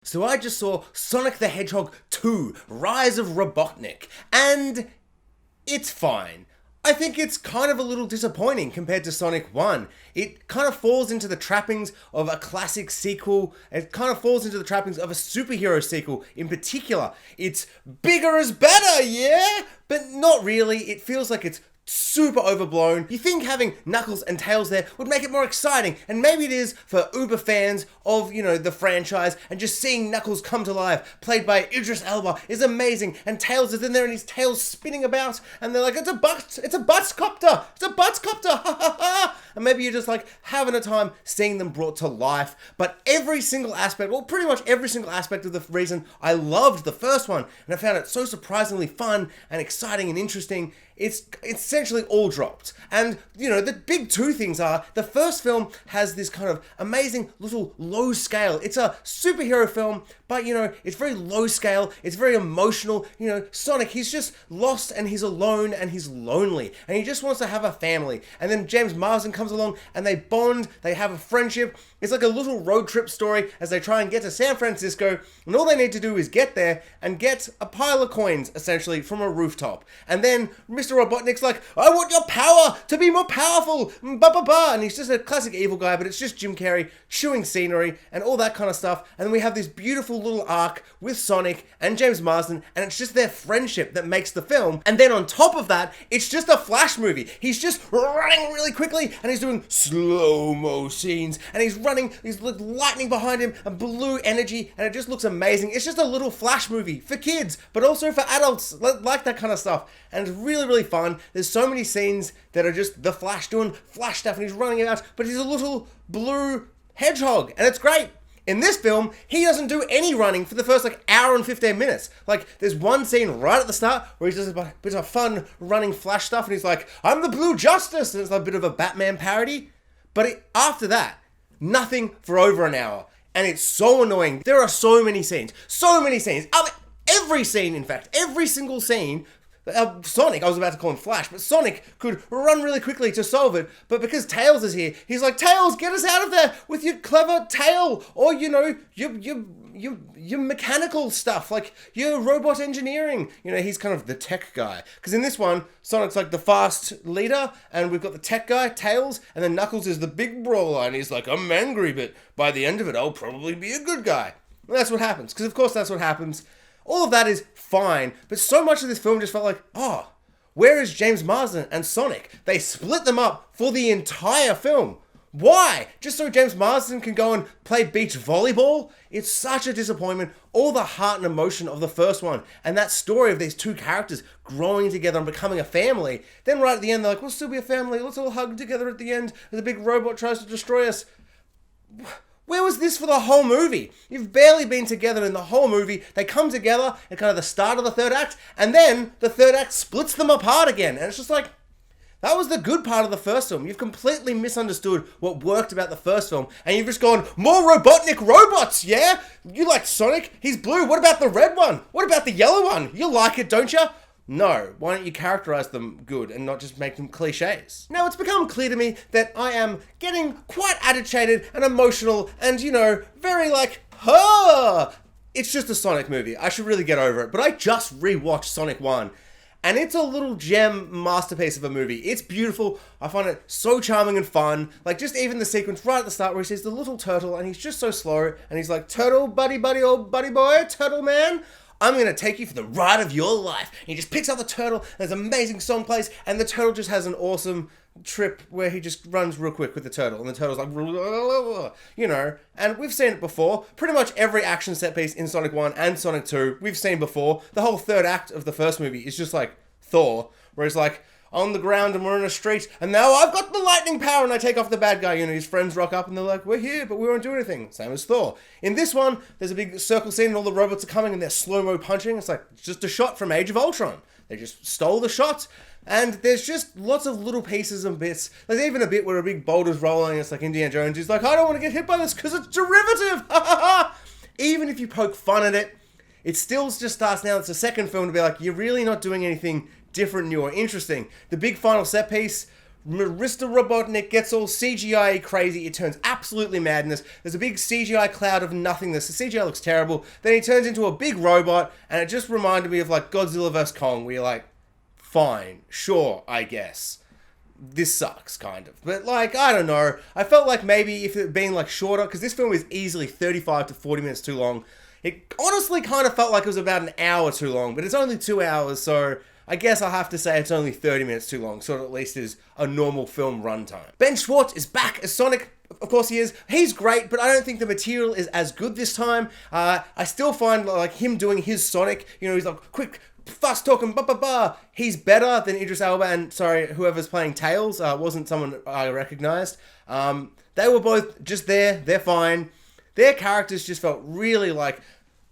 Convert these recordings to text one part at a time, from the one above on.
So I just saw Sonic the Hedgehog 2, Rise of Robotnik, and it's fine. I think it's kind of a little disappointing compared to Sonic 1. It kind of falls into the trappings of a classic sequel. It kind of falls into the trappings of a superhero sequel in particular. It's bigger is better, yeah? But not really. It feels like it's super overblown. You think having Knuckles and Tails there would make it more exciting, and maybe it is for uber fans of, the franchise, and just seeing Knuckles come to life, played by Idris Elba, is amazing, and Tails is in there and his tail's spinning about, and they're like, it's a buttscopter, ha ha ha, and maybe you're just like having a time seeing them brought to life. But every single aspect, well, pretty much every single aspect of the reason I loved the first one, and I found it so surprisingly fun and exciting and interesting, it's essentially all dropped. And, the big two things are, the first film has this kind of amazing little low scale. It's a superhero film, but, it's very low scale. It's very emotional. Sonic, he's just lost and he's alone and he's lonely. And he just wants to have a family. And then James Marsden comes along and they bond, they have a friendship. It's like a little road trip story as they try and get to San Francisco. And all they need to do is get there and get a pile of coins, essentially, from a rooftop. And then Mr. Robotnik's like, I want your power to be more powerful, and he's just a classic evil guy, but it's just Jim Carrey chewing scenery and all that kind of stuff. And then we have this beautiful little arc with Sonic and James Marsden, and it's just their friendship that makes the film. And then on top of that, it's just a Flash movie. He's just running really quickly, and he's doing slow-mo scenes, and he's running, he's lightning behind him, and blue energy, and it just looks amazing. It's just a little Flash movie for kids, but also for adults, like that kind of stuff. And it's really, really fun. There's so many scenes that are just the Flash doing Flash stuff, and he's running out, but he's a little blue hedgehog, and it's great. In this film, he doesn't do any running for the first hour and 15 minutes. There's one scene right at the start where he does a bit of fun running Flash stuff, and he's like, I'm the Blue Justice, and it's a bit of a Batman parody. But after that, nothing for over an hour. And it's so annoying. There are so many scenes. Every scene, in fact, every single scene, Sonic, I was about to call him Flash, but Sonic could run really quickly to solve it, but because Tails is here, he's like, Tails, get us out of there with your clever tail, or, your mechanical stuff, your robot engineering. He's kind of the tech guy. Because in this one, Sonic's the fast leader, and we've got the tech guy, Tails, and then Knuckles is the big brawler, and he's like, I'm angry, but by the end of it, I'll probably be a good guy. And that's what happens, because of course that's what happens. All of that is fine, but so much of this film just felt like, where is James Marsden and Sonic? They split them up for the entire film. Why? Just so James Marsden can go and play beach volleyball? It's such a disappointment. All the heart and emotion of the first one, and that story of these two characters growing together and becoming a family. Then right at the end, they're like, we'll still be a family. Let's all hug together at the end as a big robot tries to destroy us. Where was this for the whole movie? You've barely been together in the whole movie. They come together at kind of the start of the third act, and then the third act splits them apart again. And it's just like, that was the good part of the first film. You've completely misunderstood what worked about the first film, and you've just gone, more Robotnik robots, yeah? You like Sonic? He's blue. What about the red one? What about the yellow one? You like it, don't you? No, why don't you characterize them good and not just make them cliches? Now, it's become clear to me that I am getting quite agitated and emotional and, very it's just a Sonic movie. I should really get over it. But I just rewatched Sonic 1, and it's a little gem masterpiece of a movie. It's beautiful. I find it so charming and fun. Just even the sequence right at the start where he sees the little turtle and he's just so slow and he's like, turtle, buddy, old buddy boy, turtle man. I'm going to take you for the ride of your life. And he just picks up the turtle, there's an amazing song plays, and the turtle just has an awesome trip where he just runs real quick with the turtle, and the turtle's like, and we've seen it before. Pretty much every action set piece in Sonic 1 and Sonic 2, we've seen before. The whole third act of the first movie is just like Thor, where he's like, on the ground and we're in a street, and now I've got the lightning power, and I take off the bad guy. His friends rock up and they're like, we're here, but we won't do anything. Same as Thor. In this one, there's a big circle scene and all the robots are coming and they're slow-mo punching. It's just a shot from Age of Ultron. They just stole the shot, and there's just lots of little pieces and bits. There's even a bit where a big boulder's rolling, it's like Indiana Jones. He's like, I don't want to get hit by this because it's derivative. Even if you poke fun at it, it still just starts now. It's a second film to be like, you're really not doing anything different, new, or interesting. The big final set piece Mr. Robotnik gets all CGI crazy. It turns absolutely madness. There's a big CGI cloud of nothingness. The CGI looks terrible. Then he turns into a big robot, and it just reminded me of like Godzilla vs. Kong, where you're like, fine, sure, I guess. This sucks, kind of. But like, I don't know. I felt like maybe if it had been like shorter, because this film is easily 35 to 40 minutes too long. It honestly kind of felt like it was about an hour too long, but it's only 2 hours, so I guess I'll have to say it's only 30 minutes too long, so it at least is a normal film runtime. Ben Schwartz is back as Sonic. Of course he is. He's great, but I don't think the material is as good this time. I still find like him doing his Sonic, you know, he's like quick, fast talking, he's better than Idris Elba and, sorry, whoever's playing Tails. Wasn't someone I recognized. They were both just there. They're fine. Their characters just felt really like,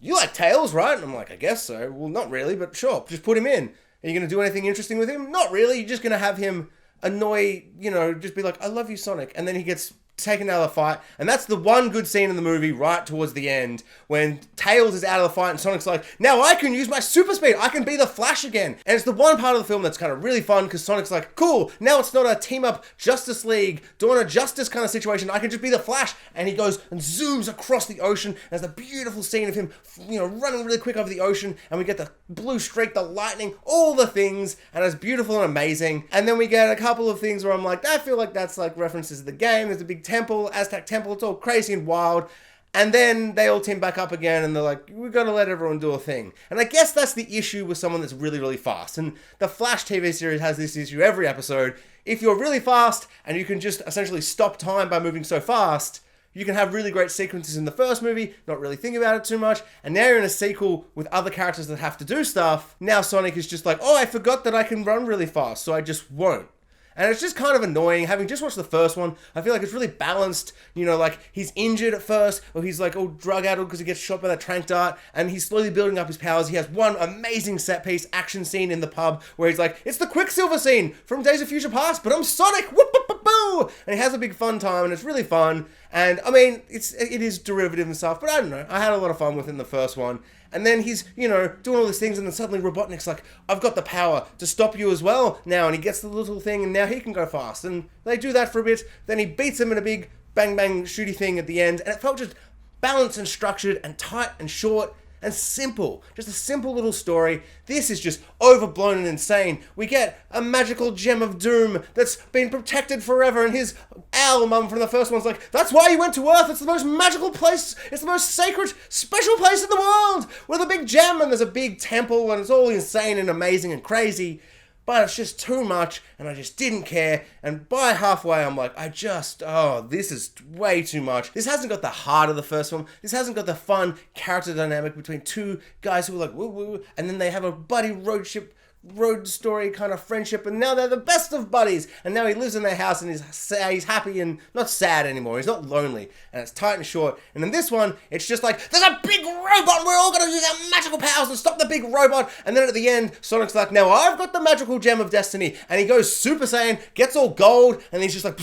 you like Tails, right? And I'm like, I guess so. Well, not really, but sure. Just put him in. Are you going to do anything interesting with him? Not really. You're just going to have him annoy, you know, just be like, I love you, Sonic. And then he gets taken out of the fight. And that's the one good scene in the movie right towards the end when Tails is out of the fight and Sonic's like, now I can use my super speed. I can be the Flash again. And it's the one part of the film that's kind of really fun because Sonic's like, cool, now it's not a team up Justice League doing a justice kind of situation. I can just be the Flash. And he goes and zooms across the ocean. There's a beautiful scene of him, you know, running really quick over the ocean. And we get the blue streak, the lightning, all the things. And it's beautiful and amazing. And then we get a couple of things where I'm like, I feel like that's like references to the game. There's a big temple, Aztec temple. It's all crazy and wild. And then they all team back up again and they're like, we've got to let everyone do a thing. And I guess that's the issue with someone that's really, really fast. And the Flash TV series has this issue every episode. If you're really fast and you can just essentially stop time by moving so fast, you can have really great sequences in the first movie, not really think about it too much. And now you're in a sequel with other characters that have to do stuff. Now Sonic is just like, oh, I forgot that I can run really fast, so I just won't. And it's just kind of annoying. Having just watched the first one, I feel like it's really balanced. You know, like, he's injured at first, or he's like all drug-addled because he gets shot by that trank dart, and he's slowly building up his powers. He has one amazing set-piece action scene in the pub where he's like, it's the Quicksilver scene from Days of Future Past, but I'm Sonic! Whoop-a-boo! And he has a big fun time, and it's really fun. And, I mean, it is derivative and stuff, but I don't know. I had a lot of fun within the first one. And then he's, you know, doing all these things, and then suddenly Robotnik's like, I've got the power to stop you as well now, and he gets the little thing, and now he can go fast. And they do that for a bit, then he beats him in a big bang-bang shooty thing at the end, and it felt just balanced and structured and tight and short and simple. Just a simple little story. This is just overblown and insane. We get a magical gem of doom that's been protected forever, and his owl mum from the first one's like, that's why you went to Earth. It's the most magical place. It's the most sacred, special place in the world with a big gem, and there's a big temple, and it's all insane and amazing and crazy. But it's just too much, and I just didn't care. And by halfway, I'm like, this is way too much. This hasn't got the heart of the first one. This hasn't got the fun character dynamic between two guys who are like, woo woo, and then they have a buddy road story kind of friendship, and now they're the best of buddies, and now he lives in their house, and he's happy and not sad anymore. He's not lonely, and it's tight and short. And in this one, it's just like, there's a big robot, we're all gonna use our magical powers and stop the big robot. And then at the end, Sonic's like, now I've got the magical gem of destiny, and he goes Super Saiyan, gets all gold, and he's just like,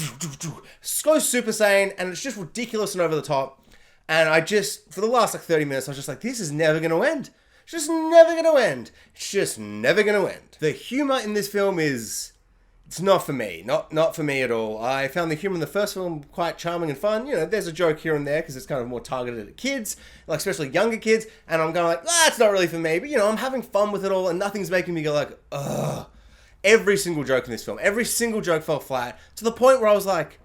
goes Super Saiyan, and it's just ridiculous and over the top. And I just, for the last like 30 minutes, I was just like, this is never gonna end. It's just never going to end. It's just never going to end. The humor in this film it's not for me. Not for me at all. I found the humor in the first film quite charming and fun. You know, there's a joke here and there because it's kind of more targeted at kids, like especially younger kids. And I'm going like, it's not really for me. But, you know, I'm having fun with it all, and nothing's making me go like, ugh. Every single joke in this film, every single joke fell flat to the point where I was like,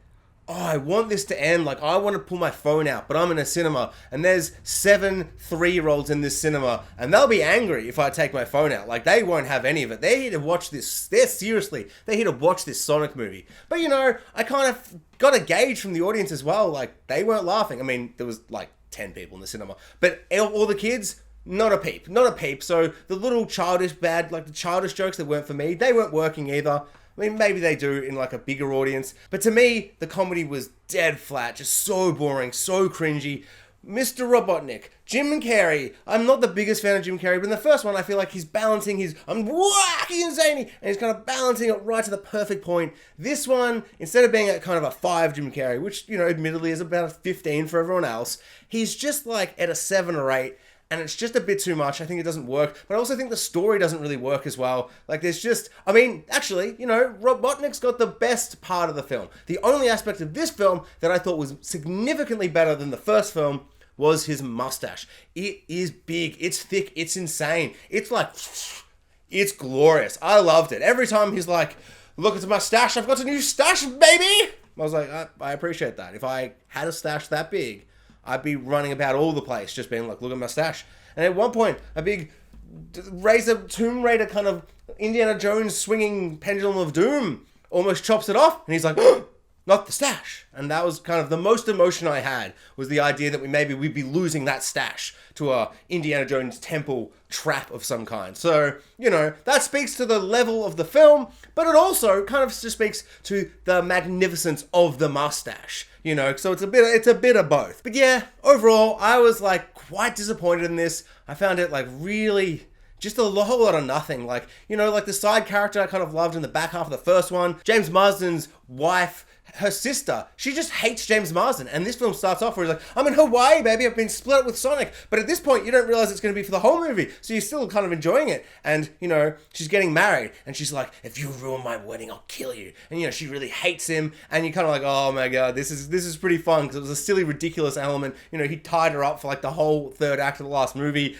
I want this to end. Like, I want to pull my phone out, but I'm in a cinema, and there's 7 3-year-olds in this cinema, and they'll be angry if I take my phone out. Like, they won't have any of it. They're here to watch this. They're here to watch this Sonic movie. But, you know, I kind of got a gauge from the audience as well. Like, they weren't laughing. I mean, there was like 10 people in the cinema, but all the kids, not a peep. So the little childish jokes that weren't for me, they weren't working either. I mean, maybe they do in like a bigger audience. But to me, the comedy was dead flat. Just so boring, so cringy. Mr. Robotnik, Jim Carrey. I'm not the biggest fan of Jim Carrey, but in the first one, I feel like he's balancing I'm wacky and zany, and he's kind of balancing it right to the perfect point. This one, instead of being at kind of a 5 Jim Carrey, which, you know, admittedly is about a 15 for everyone else, he's just like at a 7 or 8. and it's just a bit too much. I think it doesn't work, but I also think the story doesn't really work as well. Like, there's just, I mean, actually, you know, Robotnik's got the best part of the film. The only aspect of this film that I thought was significantly better than the first film was his mustache. It is big, it's thick, it's insane. It's like, it's glorious. I loved it. Every time he's like, look at my stash, I've got a new stash, baby! I was like, I appreciate that. If I had a stash that big, I'd be running about all the place, just being like, look at my stash. And at one point, a big Tomb Raider kind of Indiana Jones swinging pendulum of doom almost chops it off, and he's like, not the stash. And that was kind of the most emotion I had, was the idea that we'd be losing that stash to a Indiana Jones temple trap of some kind. So, you know, that speaks to the level of the film, but it also kind of just speaks to the magnificence of the mustache, you know, so it's a bit of both. But yeah, overall, I was like quite disappointed in this. I found it like really just a whole lot of nothing. Like, you know, like the side character I kind of loved in the back half of the first one. James Marsden's wife, her sister, she just hates James Marsden. And this film starts off where he's like, I'm in Hawaii, baby, I've been split up with Sonic. But at this point, you don't realize it's going to be for the whole movie. So you're still kind of enjoying it. And, you know, she's getting married. And she's like, if you ruin my wedding, I'll kill you. And, you know, she really hates him. And you're kind of like, oh my God, this is pretty fun. Because it was a silly, ridiculous element. You know, he tied her up for like the whole third act of the last movie.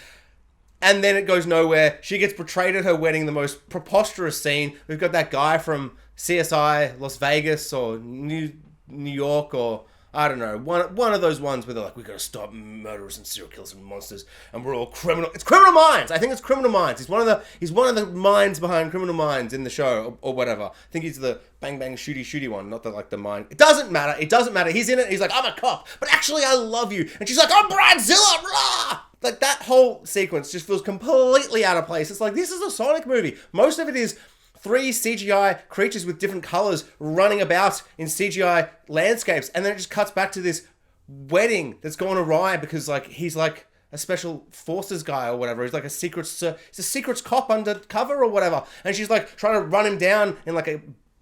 And then it goes nowhere. She gets betrayed at her wedding, the most preposterous scene. We've got that guy from CSI Las Vegas or New York, or I don't know, one of those ones where they're like, we gotta stop murderers and serial killers and monsters, and we're all criminal. It's Criminal Minds. I think it's Criminal Minds. He's one of the minds behind Criminal Minds in the show, or whatever. I think he's the bang bang shooty one, not the mind. It doesn't matter. He's in it. He's like, I'm a cop, but actually I love you. And she's like, I'm Bridezilla. Blah! Like, that whole sequence just feels completely out of place. It's like, this is a Sonic movie. Most of it is 3 CGI creatures with different colors running about in CGI landscapes, and then it just cuts back to this wedding that's gone awry because, like, he's like a special forces guy or whatever. He's like he's a secrets cop undercover or whatever, and she's like trying to run him down in like a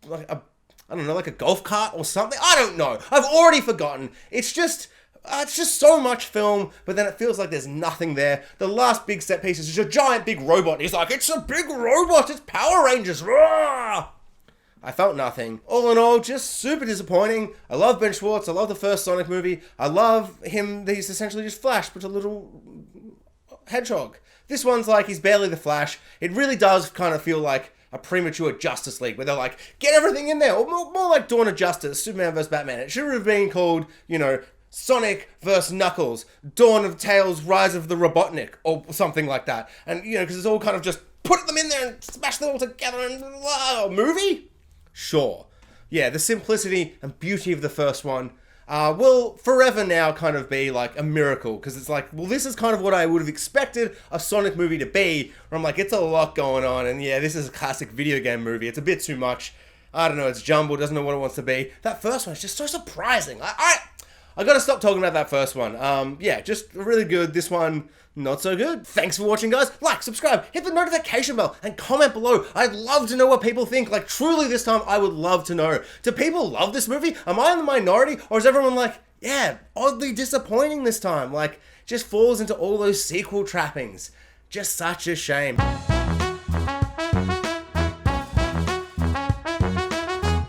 I don't know, like a golf cart or something. I don't know. I've already forgotten. It's just so much film, but then it feels like there's nothing there. The last big set piece is just a giant big robot. He's like, it's a big robot, it's Power Rangers. Roar! I felt nothing. All in all, just super disappointing. I love Ben Schwartz. I love the first Sonic movie. I love him. He's essentially just Flash, but a little hedgehog. This one's like, he's barely the Flash. It really does kind of feel like a premature Justice League, where they're like, get everything in there. Or more like Dawn of Justice, Superman vs. Batman. It should have been called, you know, Sonic vs. Knuckles, Dawn of Tails, Rise of the Robotnik, or something like that. And, you know, because it's all kind of just put them in there and smash them all together and movie? Sure. Yeah, the simplicity and beauty of the first one will forever now kind of be like a miracle, because it's like, well, this is kind of what I would have expected a Sonic movie to be, where I'm like, it's a lot going on, and yeah, this is a classic video game movie. It's a bit too much. I don't know, it's jumbled, doesn't know what it wants to be. That first one is just so surprising. I gotta stop talking about that first one. Yeah, just really good. This one, not so good. Thanks for watching, guys. Like, subscribe, hit the notification bell, and comment below. I'd love to know what people think. Like, truly this time, I would love to know. Do people love this movie? Am I in the minority? Or is everyone like, yeah, oddly disappointing this time? Like, just falls into all those sequel trappings. Just such a shame.